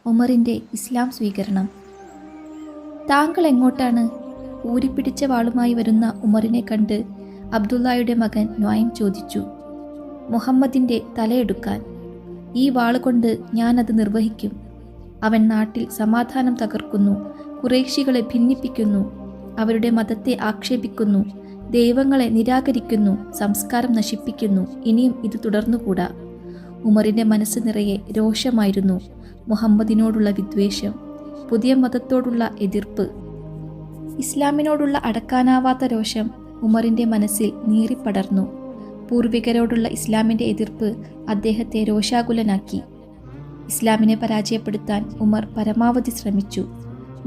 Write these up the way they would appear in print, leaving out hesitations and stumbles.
ഉമറിൻ്റെ ഇസ്ലാം സ്വീകരണം. താങ്കൾ എങ്ങോട്ടാണ്? ഊരിപ്പിടിച്ച വാളുമായി വരുന്ന ഉമറിനെ കണ്ട് അബ്ദുള്ളയുടെ മകൻ നുഐം ചോദിച്ചു. മുഹമ്മദിൻ്റെ തലയെടുക്കാൻ. ഈ വാളുകൊണ്ട് ഞാനത് നിർവഹിക്കും. അവൻ നാട്ടിൽ സമാധാനം തകർക്കുന്നു, ഖുറൈശികളെ ഭിന്നിപ്പിക്കുന്നു, അവരുടെ മതത്തെ ആക്ഷേപിക്കുന്നു, ദൈവങ്ങളെ നിരാകരിക്കുന്നു, സംസ്കാരം നശിപ്പിക്കുന്നു. ഇനിയും ഇത് തുടർന്നുകൂടാ. ഉമറിൻ്റെ മനസ്സ് നിറയെ രോഷമായിരുന്നു. മുഹമ്മദിനോടുള്ള വിദ്വേഷം, പുതിയ മതത്തോടുള്ള എതിർപ്പ്, ഇസ്ലാമിനോടുള്ള അടക്കാനാവാത്ത രോഷം ഉമറിൻ്റെ മനസ്സിൽ നീറിപ്പടർന്നു. പൂർവികരോടുള്ള ഇസ്ലാമിൻ്റെ എതിർപ്പ് അദ്ദേഹത്തെ രോഷാകുലനാക്കി. ഇസ്ലാമിനെ പരാജയപ്പെടുത്താൻ ഉമർ പരമാവധി ശ്രമിച്ചു.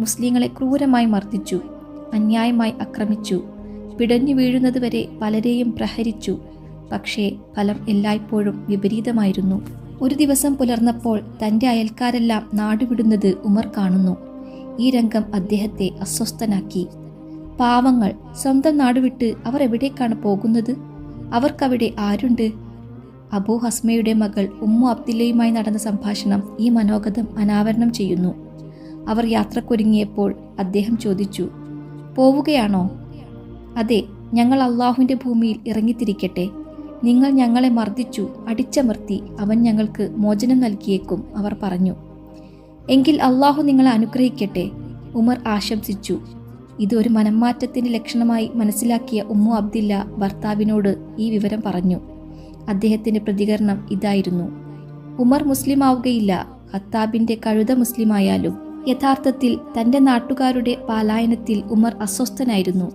മുസ്ലിങ്ങളെ ക്രൂരമായി മർദ്ദിച്ചു, അന്യായമായി ആക്രമിച്ചു, പിടഞ്ഞു വീഴുന്നതുവരെ പലരെയും പ്രഹരിച്ചു. പക്ഷേ ഫലം എല്ലായ്പ്പോഴും വിപരീതമായിരുന്നു. ഒരു ദിവസം പുലർന്നപ്പോൾ തൻ്റെ അയൽക്കാരെല്ലാം നാടുവിടുന്നത് ഉമർ കാണുന്നു. ഈ രംഗം അദ്ദേഹത്തെ അസ്വസ്ഥനാക്കി. പാവങ്ങൾ, സ്വന്തം നാടുവിട്ട് അവർ എവിടേക്കാണ് പോകുന്നത്? അവർക്കവിടെ ആരുണ്ട്? അബൂ ഹസ്മയുടെ മകൾ ഉമ്മു അബ്ദില്ലയുമായി നടന്ന സംഭാഷണം ഈ മനോഗതം അനാവരണം ചെയ്യുന്നു. അവർ യാത്രക്കൊരുങ്ങിയപ്പോൾ അദ്ദേഹം ചോദിച്ചു, പോവുകയാണോ? അതെ, ഞങ്ങൾ അള്ളാഹുവിൻ്റെ ഭൂമിയിൽ ഇറങ്ങിത്തിരിക്കട്ടെ. നിങ്ങൾ ഞങ്ങളെ മർദ്ദിച്ചു, അടിച്ചമർത്തി. അവൻ ഞങ്ങൾക്ക് മോചനം നൽകിയേക്കും, അവർ പറഞ്ഞു. എങ്കിൽ അള്ളാഹു നിങ്ങളെ അനുഗ്രഹിക്കട്ടെ, ഉമർ ആശംസിച്ചു. ഇതൊരു മനംമാറ്റത്തിൻ്റെ ലക്ഷണമായി മനസ്സിലാക്കിയ ഉമ്മു അബ്ദില്ല ഭർത്താവിനോട് ഈ വിവരം പറഞ്ഞു. അദ്ദേഹത്തിൻ്റെ പ്രതികരണം ഇതായിരുന്നു: ഉമർ മുസ്ലിം ആവുകയില്ല, ഖത്താബിൻ്റെ കഴുത മുസ്ലിമായാലും. യഥാർത്ഥത്തിൽ തൻ്റെ നാട്ടുകാരുടെ പലായനത്തിൽ ഉമർ അസ്വസ്ഥനായിരുന്നു.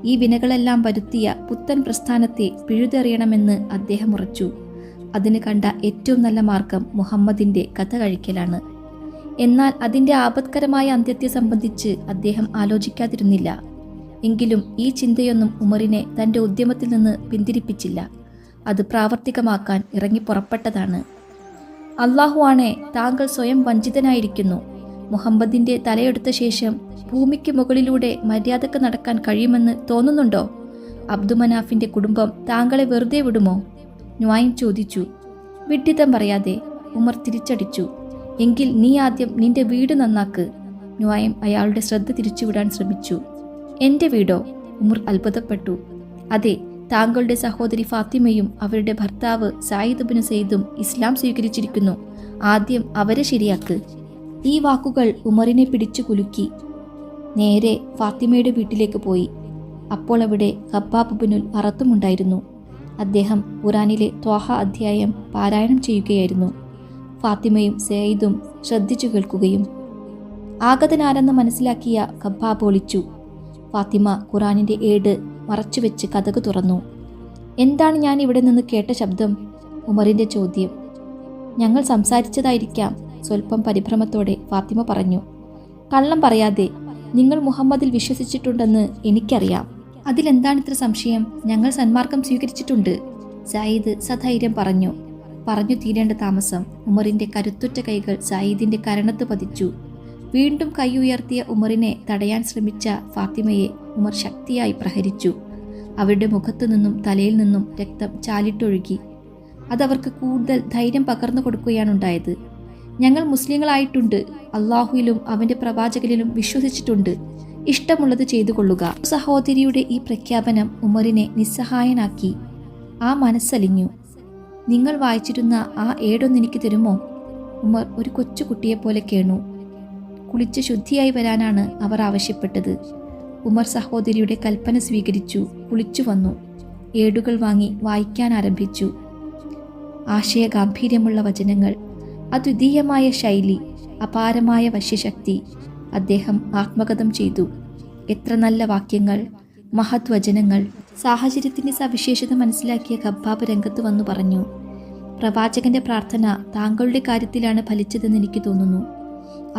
ഈ വിനകളെല്ലാം വരുത്തിയ പുത്തൻ പ്രസ്ഥാനത്തെ പിഴുതെറിയണമെന്ന് അദ്ദേഹം ഉറച്ചു. അതിന് കണ്ട ഏറ്റവും നല്ല മാർഗം മുഹമ്മദിൻ്റെ കഥ കഴിക്കലാണ്. എന്നാൽ അതിൻ്റെ ആപത്കരമായ അന്ത്യത്തെ സംബന്ധിച്ച് അദ്ദേഹം ആലോചിക്കാതിരുന്നില്ല. എങ്കിലും ഈ ചിന്തയൊന്നും ഉമറിനെ തൻ്റെ ഉദ്യമത്തിൽ നിന്ന് പിന്തിരിപ്പിച്ചില്ല. അത് പ്രാവർത്തികമാക്കാൻ ഇറങ്ങി പുറപ്പെട്ടതാണ്. അള്ളാഹു ആണേ, താങ്കൾ സ്വയം വഞ്ചിതനായിരിക്കുന്നു. മുഹമ്മദിൻ്റെ തലയെടുത്ത ശേഷം ഭൂമിക്ക് മുകളിലൂടെ മര്യാദക്ക് നടക്കാൻ കഴിയുമെന്ന് തോന്നുന്നുണ്ടോ? അബ്ദുമനാഫിൻ്റെ കുടുംബം താങ്കളെ വെറുതെ വിടുമോ? നുഐം ചോദിച്ചു. വിഡ്ഢിത്തം പറയാതെ, ഉമർ തിരിച്ചടിച്ചു. എങ്കിൽ നീ ആദ്യം നിന്റെ വീട് നന്നാക്ക്. നുഐം അയാളുടെ ശ്രദ്ധ തിരിച്ചുവിടാൻ ശ്രമിച്ചു. എൻ്റെ വീടോ? ഉമർ അത്ഭുതപ്പെട്ടു. അതെ, താങ്കളുടെ സഹോദരി ഫാത്തിമയും അവരുടെ ഭർത്താവ് സായിദ് ബിൻ സെയ്ദും ഇസ്ലാം സ്വീകരിച്ചിരിക്കുന്നു. ആദ്യം അവരെ ശരിയാക്ക്. ഈ വാക്കുകൾ ഉമറിനെ പിടിച്ചു കുലുക്കി. നേരെ ഫാത്തിമയുടെ വീട്ടിലേക്ക് പോയി. അപ്പോൾ അവിടെ ഖബ്ബാബ് ബിനുൽ അറത്തുമുണ്ടായിരുന്നു. അദ്ദേഹം ഖുറാനിലെ ത്വാഹ അധ്യായം പാരായണം ചെയ്യുകയായിരുന്നു. ഫാത്തിമയും സെയ്ദും ശ്രദ്ധിച്ചു കേൾക്കുകയും. ആഗതനാരെന്ന് മനസ്സിലാക്കിയ ഖബ്ബാബ് ഒളിച്ചു. ഫാത്തിമ ഖുറാനിൻ്റെ ഏട് മറച്ചുവെച്ച് കതക് തുറന്നു. എന്താണ് ഞാൻ ഇവിടെ നിന്ന് കേട്ട ശബ്ദം? ഉമറിൻ്റെ ചോദ്യം. ഞങ്ങൾ സംസാരിച്ചതായിരിക്കാം, സ്വല്പം പരിഭ്രമത്തോടെ ഫാത്തിമ പറഞ്ഞു. കള്ളം പറയാതെ, നിങ്ങൾ മുഹമ്മദിൽ വിശ്വസിച്ചിട്ടുണ്ടെന്ന് എനിക്കറിയാം. അതിലെന്താണിത്ര സംശയം? ഞങ്ങൾ സന്മാർഗം സ്വീകരിച്ചിട്ടുണ്ട്, സായിദ് സധൈര്യം പറഞ്ഞു. പറഞ്ഞു തീരേണ്ട താമസം. ഉമറിൻ്റെ കരുത്തുറ്റ കൈകൾ സായിദിൻ്റെ കരണത്ത് പതിച്ചു. വീണ്ടും കൈ ഉയർത്തിയ ഉമറിനെ തടയാൻ ശ്രമിച്ച ഫാത്തിമയെ ഉമർ ശക്തിയായി പ്രഹരിച്ചു. അവരുടെ മുഖത്തു നിന്നും തലയിൽ നിന്നും രക്തം ചാലിട്ടൊഴുകി. അതവർക്ക് കൂടുതൽ ധൈര്യം പകർന്നു കൊടുക്കുകയാണുണ്ടായത്. ഞങ്ങൾ മുസ്ലിങ്ങളായിട്ടുണ്ട്, അള്ളാഹുവിലും അവൻ്റെ പ്രവാചകനിലും വിശ്വസിച്ചിട്ടുണ്ട്. ഇഷ്ടമുള്ളത് ചെയ്തു കൊള്ളുക. സഹോദരിയുടെ ഈ പ്രഖ്യാപനം ഉമറിനെ നിസ്സഹായനാക്കി. ആ മനസ്സലിഞ്ഞു. നിങ്ങൾ വായിച്ചിരുന്ന ആ ഏടൊന്നെനിക്ക് തരുമോ? ഉമർ ഒരു കൊച്ചുകുട്ടിയെപ്പോലെ കേണു. കുളിച്ച് ശുദ്ധിയായി വരാനാണ് അവർ ആവശ്യപ്പെട്ടത്. ഉമർ സഹോദരിയുടെ കൽപ്പന സ്വീകരിച്ചു. കുളിച്ചു വന്നു. ഏടുകൾ വാങ്ങി വായിക്കാൻ ആരംഭിച്ചു. ആശയഗാംഭീര്യമുള്ള വചനങ്ങൾ, അദ്വിതീയമായ ശൈലി, അപാരമായ വശ്യശക്തി. അദ്ദേഹം ആത്മഗതം ചെയ്തു. എത്ര നല്ല വാക്യങ്ങൾ, മഹത് വചനങ്ങൾ. സാഹചര്യത്തിൻ്റെ സവിശേഷത മനസ്സിലാക്കിയ ഖബ്ബാബ് രംഗത്ത് വന്നു പറഞ്ഞു. പ്രവാചകന്റെ പ്രാർത്ഥന താങ്കളുടെ കാര്യത്തിലാണ് ഫലിച്ചതെന്ന് എനിക്ക് തോന്നുന്നു.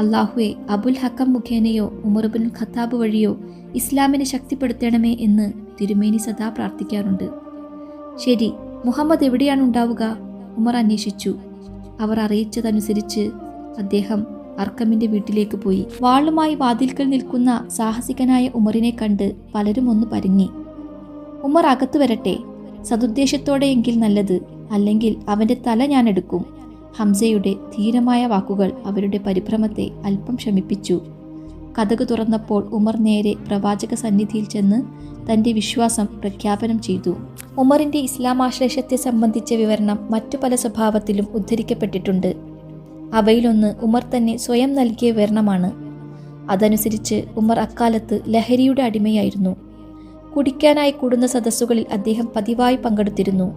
അള്ളാഹുവെ, അബുൽ ഹക്കം മുഖേനയോ ഉമർ ബിൻ ഖത്താബ് വഴിയോ ഇസ്ലാമിനെ ശക്തിപ്പെടുത്തണമേ എന്ന് തിരുമേനി സദാ പ്രാർത്ഥിക്കാറുണ്ട്. ശരി, മുഹമ്മദ് എവിടെയാണ് ഉണ്ടാവുക? ഉമർ അന്വേഷിച്ചു. അവർ അറിയിച്ചതനുസരിച്ച് അദ്ദേഹം അർക്കമിൻ്റെ വീട്ടിലേക്ക് പോയി. വാളുമായി വാതിൽക്കൽ നിൽക്കുന്ന സാഹസികനായ ഉമറിനെ കണ്ട് പലരും ഒന്ന് പരുങ്ങി. ഉമർ അകത്തു വരട്ടെ, സതുദ്ദേശത്തോടെയെങ്കിൽ നല്ലത്, അല്ലെങ്കിൽ അവൻ്റെ തല ഞാൻ എടുക്കും. ഹംസയുടെ ധീരമായ വാക്കുകൾ അവരുടെ പരിഭ്രമത്തെ അല്പം ശമിപ്പിച്ചു. കതക് തുറന്നപ്പോൾ ഉമർ നേരെ പ്രവാചക സന്നിധിയിൽ ചെന്ന് തൻ്റെ വിശ്വാസം പ്രഖ്യാപനം ചെയ്തു. ഉമറിൻ്റെ ഇസ്ലാമാശ്ലേഷത്തെ സംബന്ധിച്ച വിവരണം മറ്റു പല സ്വഭാവത്തിലും ഉദ്ധരിക്കപ്പെട്ടിട്ടുണ്ട്. അവയിലൊന്ന് ഉമർ തന്നെ സ്വയം നൽകിയ വിവരണമാണ്. അതനുസരിച്ച് ഉമർ അക്കാലത്ത് ലഹരിയുടെ അടിമയായിരുന്നു. കുടിക്കാനായി കൂടുന്ന സദസ്സുകളിൽ അദ്ദേഹം പതിവായി പങ്കെടുത്തിരുന്നു.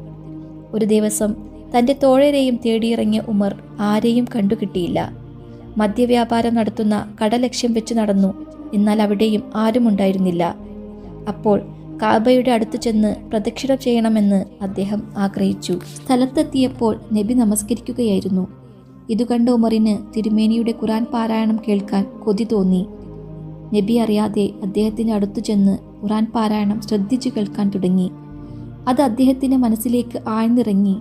ഒരു ദിവസം തൻ്റെ തോഴരെയും തേടിയിറങ്ങിയ ഉമർ ആരെയും കണ്ടുകിട്ടിയില്ല. മദ്യവ്യാപാരം നടത്തുന്ന കട ലക്ഷ്യം വെച്ച് നടന്നു. എന്നാൽ അവിടെയും ആരുമുണ്ടായിരുന്നില്ല. അപ്പോൾ കാബയുടെ അടുത്ത് ചെന്ന് പ്രദക്ഷിണം ചെയ്യണമെന്ന് അദ്ദേഹം ആഗ്രഹിച്ചു. സ്ഥലത്തെത്തിയപ്പോൾ നബി നമസ്കരിക്കുകയായിരുന്നു. ഇതുകണ്ട ഉമറിന് തിരുമേനിയുടെ ഖുർആൻ പാരായണം കേൾക്കാൻ കൊതി തോന്നി. നബി അറിയാതെ അദ്ദേഹത്തിൻ്റെ അടുത്തു ചെന്ന് ഖുർആൻ പാരായണം ശ്രദ്ധിച്ചു കേൾക്കാൻ തുടങ്ങി. അത് അദ്ദേഹത്തിൻ്റെ മനസ്സിലേക്ക് ആഴ്ന്നിറങ്ങി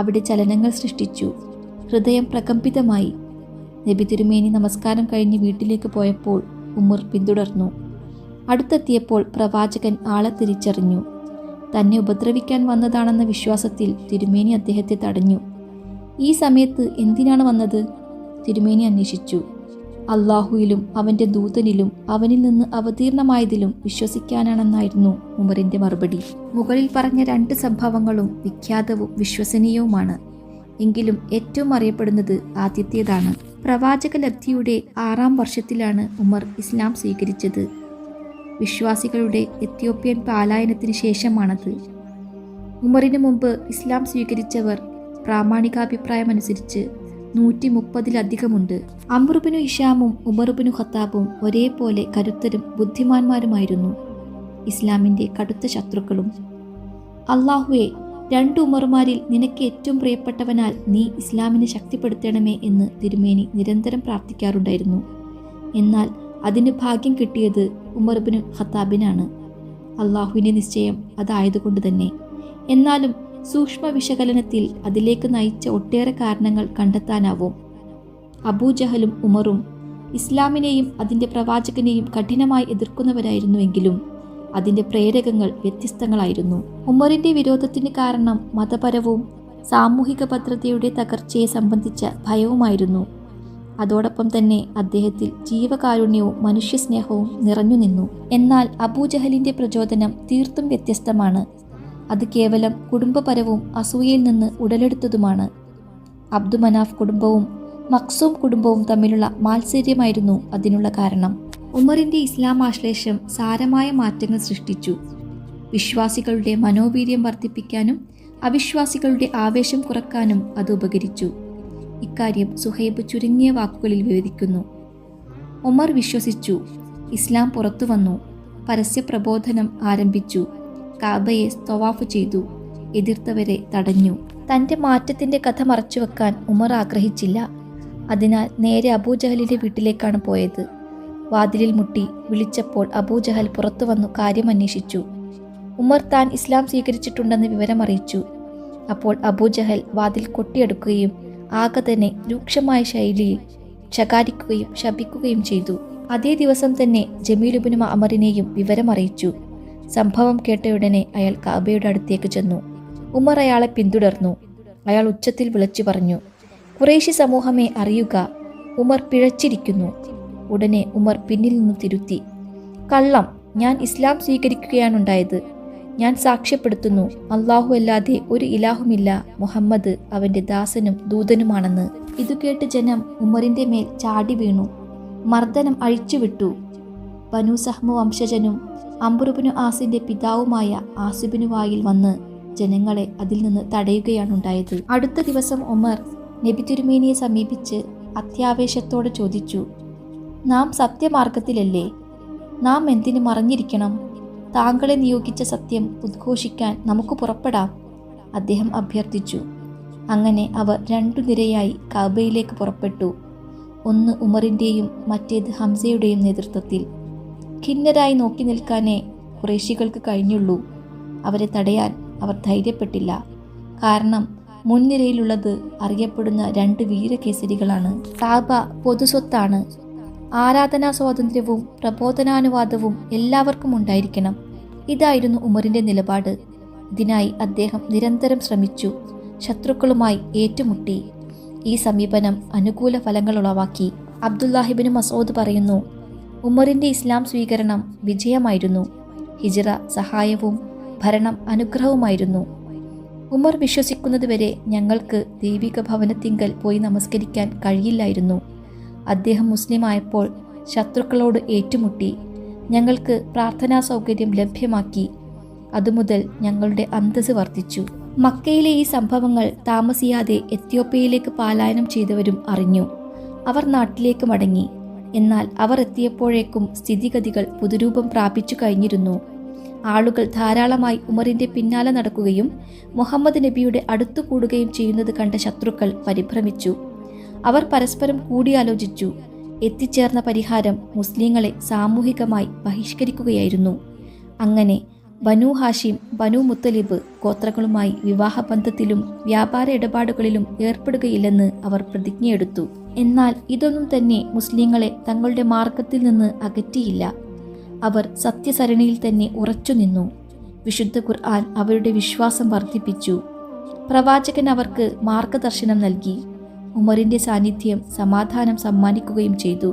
അവിടെ ചലനങ്ങൾ സൃഷ്ടിച്ചു. ഹൃദയം പ്രകമ്പിതമായി. നബി തിരുമേനി നമസ്കാരം കഴിഞ്ഞ് വീട്ടിലേക്ക് പോയപ്പോൾ ഉമർ പിന്തുടർന്നു. അടുത്തെത്തിയപ്പോൾ പ്രവാചകൻ ആളെ തിരിച്ചറിഞ്ഞു. തന്നെ ഉപദ്രവിക്കാൻ വന്നതാണെന്ന വിശ്വാസത്തിൽ തിരുമേനി അദ്ദേഹത്തെ തടഞ്ഞു. ഈ സമയത്ത് എന്തിനാണ് വന്നത്? തിരുമേനി അന്വേഷിച്ചു. അള്ളാഹുവിലും അവൻ്റെ ദൂതനിലും അവനിൽ നിന്ന് അവതീർണമായതിലും വിശ്വസിക്കാനാണെന്നായിരുന്നു ഉമറിൻ്റെ മറുപടി. മുകളിൽ പറഞ്ഞ 2 സംഭവങ്ങളും വിഖ്യാതവും വിശ്വസനീയവുമാണ്. എങ്കിലും ഏറ്റവും അറിയപ്പെടുന്നത് ആദ്യത്തേതാണ്. പ്രവാചക ലബ്ധിയുടെ 6ാം വർഷത്തിലാണ് ഉമർ ഇസ്ലാം സ്വീകരിച്ചത്. വിശ്വാസികളുടെ എത്യോപ്യൻ പലായനത്തിന് ശേഷമാണത്. ഉമറിന് മുമ്പ് ഇസ്ലാം സ്വീകരിച്ചവർ പ്രാമാണികാഭിപ്രായമനുസരിച്ച് 130-ലധികമുണ്ട്. അംറുബ്നു ഹിഷാമും ഉമറുബ്നു ഖത്താബും ഒരേപോലെ കരുത്തരും ബുദ്ധിമാന്മാരുമായിരുന്നു. ഇസ്ലാമിൻ്റെ കടുത്ത ശത്രുക്കളും. അള്ളാഹുവെ, 2 ഉമറുമാരിൽ നിനക്ക് ഏറ്റവും പ്രിയപ്പെട്ടവനാൽ നീ ഇസ്ലാമിനെ ശക്തിപ്പെടുത്തണമേ എന്ന് തിരുമേനി നിരന്തരം പ്രാർത്ഥിക്കാറുണ്ടായിരുന്നു. എന്നാൽ അതിന് ഭാഗ്യം കിട്ടിയത് ഉമറുബ്നു ഖത്താബിനാണ്. അള്ളാഹുവിൻ്റെ നിശ്ചയം അതായതുകൊണ്ട് തന്നെ. എന്നാലും സൂക്ഷ്മ വിശകലനത്തിൽ അതിലേക്ക് നയിച്ച ഒട്ടേറെ കാരണങ്ങൾ കണ്ടെത്താനാവും. അബൂജഹലും ഉമറും ഇസ്ലാമിനെയും അതിൻ്റെ പ്രവാചകനെയും കഠിനമായി എതിർക്കുന്നവരായിരുന്നുവെങ്കിലും അതിൻ്റെ പ്രേരകങ്ങൾ വ്യത്യസ്തങ്ങളായിരുന്നു. ഉമറിൻ്റെ വിരോധത്തിന് കാരണം മതപരവും സാമൂഹിക ഭദ്രതയുടെ തകർച്ചയെ സംബന്ധിച്ച ഭയവുമായിരുന്നു. അതോടൊപ്പം തന്നെ അദ്ദേഹത്തിൽ ജീവകാരുണ്യവും മനുഷ്യസ്നേഹവും നിറഞ്ഞു നിന്നു. എന്നാൽ അബൂജഹലിൻ്റെ പ്രചോദനം തീർത്തും വ്യത്യസ്തമാണ്. അത് കേവലം കുടുംബപരവും അസൂയയിൽ നിന്ന് ഉടലെടുത്തതുമാണ്. അബ്ദുമനാഫ് കുടുംബവും മക്സൂം കുടുംബവും തമ്മിലുള്ള മാത്സര്യമായിരുന്നു അതിനുള്ള കാരണം. ഉമറിൻ്റെ ഇസ്ലാം ആശ്ലേഷം സാരമായ മാറ്റങ്ങൾ സൃഷ്ടിച്ചു. വിശ്വാസികളുടെ മനോവീര്യം വർദ്ധിപ്പിക്കാനും അവിശ്വാസികളുടെ ആവേശം കുറക്കാനും അത് ഉപകരിച്ചു. ഇക്കാര്യം സുഹൈബ് ചുരുങ്ങിയ വാക്കുകളിൽ വിവരിക്കുന്നു. ഉമർ വിശ്വസിച്ചു. ഇസ്ലാം പുറത്തു വന്നു. പരസ്യ പ്രബോധനം ആരംഭിച്ചു. കാബയെ തവാഫ് ചെയ്തു. എതിർത്തവരെ തടഞ്ഞു. തൻ്റെ മാറ്റത്തിൻ്റെ കഥ മറച്ചുവെക്കാൻ ഉമർ ആഗ്രഹിച്ചില്ല. അതിനാൽ നേരെ അബൂജഹലിൻ്റെ വീട്ടിലേക്കാണ് പോയത്. വാതിലിൽ മുട്ടി വിളിച്ചപ്പോൾ അബൂജഹൽ പുറത്തു വന്നു കാര്യം അന്വേഷിച്ചു. ഉമർ താൻ ഇസ്ലാം സ്വീകരിച്ചിട്ടുണ്ടെന്ന് വിവരമറിയിച്ചു. അപ്പോൾ അബൂജഹൽ വാതിൽ കൊട്ടിയെടുക്കുകയും ആകെ തന്നെ രൂക്ഷമായ ശൈലിയിൽ ശകാരിക്കുകയും ശപിക്കുകയും ചെയ്തു. അതേ ദിവസം തന്നെ ജമീലുബ്നു അമറിനെയും വിവരമറിയിച്ചു. സംഭവം കേട്ടയുടനെ അയാൾ കാബയുടെ അടുത്തേക്ക് ചെന്നു. ഉമർ അയാളെ പിന്തുടർന്നു. അയാൾ ഉച്ചത്തിൽ വിളിച്ചു പറഞ്ഞു, ഖുറൈശി സമൂഹമേ അറിയുക, ഉമർ പിഴച്ചിരിക്കുന്നു. ഉടനെ ഉമർ പിന്നിൽ നിന്ന് തിരുത്തി, കള്ളം, ഞാൻ ഇസ്ലാം സ്വീകരിക്കുകയാണുണ്ടായത്. ഞാൻ സാക്ഷ്യപ്പെടുത്തുന്നു, അള്ളാഹു അല്ലാതെ ഒരു ഇലാഹുമില്ല, മുഹമ്മദ് അവൻ്റെ ദാസനും ദൂതനുമാണെന്ന്. ഇതു കേട്ട് ജനം ഉമറിൻ്റെ മേൽ ചാടി വീണു. മർദ്ദനം അഴിച്ചുവിട്ടു. ബനു സഹ്മു വംശജനും അംറുബ്നു ആസിൻ്റെ പിതാവുമായ ആസിബിനു വായിൽ വന്ന് ജനങ്ങളെ അതിൽ നിന്ന് തടയുകയാണുണ്ടായത്. അടുത്ത ദിവസം ഉമർ നബി തിരുമേനിയെ സമീപിച്ച് അത്യാവേശത്തോടെ ചോദിച്ചു, നാം സത്യമാർഗത്തിലല്ലേ? നാം എന്തിനു മറഞ്ഞിരിക്കണം? താങ്കളെ നിയോഗിച്ച സത്യം ഉദ്ഘോഷിക്കാൻ നമുക്ക് പുറപ്പെടാം, അദ്ദേഹം അഭ്യർത്ഥിച്ചു. അങ്ങനെ അവർ 2 നിരയായി കാബയിലേക്ക് പുറപ്പെട്ടു. ഒന്ന് ഉമറിൻ്റെയും മറ്റേത് ഹംസയുടെയും നേതൃത്വത്തിൽ. ഖിന്നരായി നോക്കി നിൽക്കാനേ ഖുറൈശികൾക്ക് കഴിഞ്ഞുള്ളൂ. അവരെ തടയാൻ അവർ ധൈര്യപ്പെട്ടില്ല. കാരണം മുൻനിരയിലുള്ളത് അറിയപ്പെടുന്ന 2 വീരകേസരികളാണ്. കാബ പൊതുസ്വത്താണ്. ആരാധനാ സ്വാതന്ത്ര്യവും പ്രബോധനാനുവാദവും എല്ലാവർക്കും ഉണ്ടായിരിക്കണം. ഇതായിരുന്നു ഉമറിൻ്റെ നിലപാട്. ഇതിനായി അദ്ദേഹം നിരന്തരം ശ്രമിച്ചു. ശത്രുക്കളുമായി ഏറ്റുമുട്ടി. ഈ സമീപനം അനുകൂല ഫലങ്ങൾ ഉളവാക്കി. അബ്ദുല്ലാഹിബ്നു മസ്ഊദ് പറയുന്നു, ഉമറിൻ്റെ ഇസ്ലാം സ്വീകരണം വിജയമായിരുന്നു. ഹിജ്റ സഹായവും ഭരണം അനുഗ്രഹവുമായിരുന്നു. ഉമർ വിശ്വസിക്കുന്നതുവരെ ഞങ്ങൾക്ക് ദൈവിക ഭവനത്തിങ്കൽ പോയി നമസ്കരിക്കാൻ കഴിയില്ലായിരുന്നു. അദ്ദേഹം മുസ്ലിമായപ്പോൾ ശത്രുക്കളോട് ഏറ്റുമുട്ടി ഞങ്ങൾക്ക് പ്രാർത്ഥനാ സൗകര്യം ലഭ്യമാക്കി. അതുമുതൽ ഞങ്ങളുടെ അന്തസ്സ് വർദ്ധിച്ചു. മക്കയിലെ ഈ സംഭവങ്ങൾ താമസിയാതെ എത്യോപ്യയിലേക്ക് പലായനം ചെയ്തവരും അറിഞ്ഞു. അവർ നാട്ടിലേക്ക് മടങ്ങി. എന്നാൽ അവർ എത്തിയപ്പോഴേക്കും സ്ഥിതിഗതികൾ പുതുരൂപം പ്രാപിച്ചു കഴിഞ്ഞിരുന്നു. ആളുകൾ ധാരാളമായി ഉമറിൻ്റെ പിന്നാലെ നടക്കുകയും മുഹമ്മദ് നബിയുടെ അടുത്തു കൂടുകയും ചെയ്യുന്നത് കണ്ട ശത്രുക്കൾ പരിഭ്രമിച്ചു. അവർ പരസ്പരം കൂടിയാലോചിച്ചു. എത്തിച്ചേർന്ന പരിഹാരം മുസ്ലിങ്ങളെ സാമൂഹികമായി ബഹിഷ്കരിക്കുകയായിരുന്നു. അങ്ങനെ ബനു ഹാഷിം, ബനു മുത്തലിബ് ഗോത്രങ്ങളുമായി വിവാഹബന്ധത്തിലും വ്യാപാര ഇടപാടുകളിലും ഏർപ്പെടുകയില്ലെന്ന് അവർ പ്രതിജ്ഞയെടുത്തു. എന്നാൽ ഇതൊന്നും തന്നെ മുസ്ലിങ്ങളെ തങ്ങളുടെ മാർഗത്തിൽ നിന്ന് അകറ്റിയില്ല. അവർ സത്യസരണിയിൽ തന്നെ ഉറച്ചുനിന്നു. വിശുദ്ധ ഖുർആൻ അവരുടെ വിശ്വാസം വർദ്ധിപ്പിച്ചു. പ്രവാചകൻ അവർക്ക് മാർഗദർശനം നൽകി. ഉമറിൻ്റെ സാന്നിധ്യം സമാധാനം സമ്മാനിക്കുകയും ചെയ്തു.